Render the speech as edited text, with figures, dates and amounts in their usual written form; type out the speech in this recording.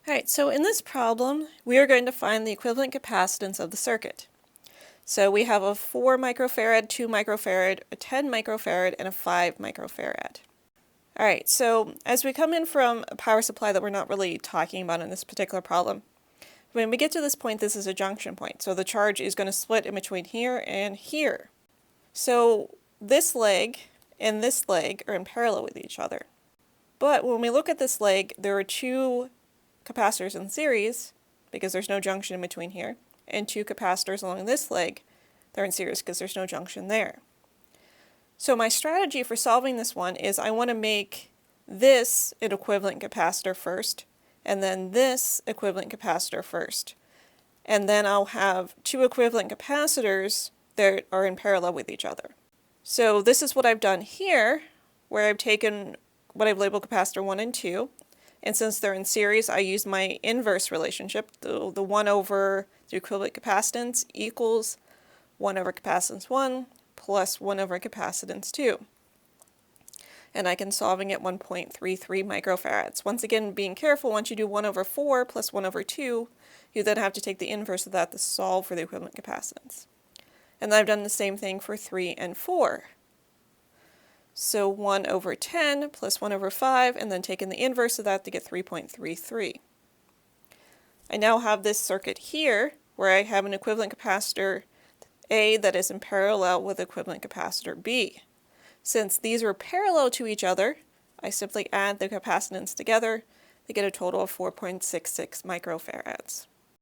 Alright, so in this problem, we are going to find the equivalent capacitance of the circuit. So we have a 4 microfarad, 2 microfarad, a 10 microfarad, and a 5 microfarad. Alright, so as we come in from a power supply that we're not really talking about in this particular problem, when we get to this point, this is a junction point. So the charge is going to split in between here and here. So this leg and this leg are in parallel with each other. But when we look at this leg, there are two capacitors in series, because there's no junction in between here, and two capacitors along this leg, they're in series because there's no junction there. So my strategy for solving this one is I want to make this an equivalent capacitor first, and then this equivalent capacitor first. And then I'll have two equivalent capacitors that are in parallel with each other. So this is what I've done here, where I've taken what I've labeled capacitor 1 and 2, and since they're in series, I use my inverse relationship. The 1 over the equivalent capacitance equals 1 over capacitance 1 plus 1 over capacitance 2. And I can solving at 1.33 microfarads. Once again, being careful, once you do 1 over 4 plus 1 over 2, you then have to take the inverse of that to solve for the equivalent capacitance. And I've done the same thing for 3 and 4. So 1 over 10 plus 1 over 5, and then taking the inverse of that to get 3.33. I now have this circuit here, where I have an equivalent capacitor A that is in parallel with equivalent capacitor B. Since these are parallel to each other, I simply add the capacitance together to get a total of 4.66 microfarads.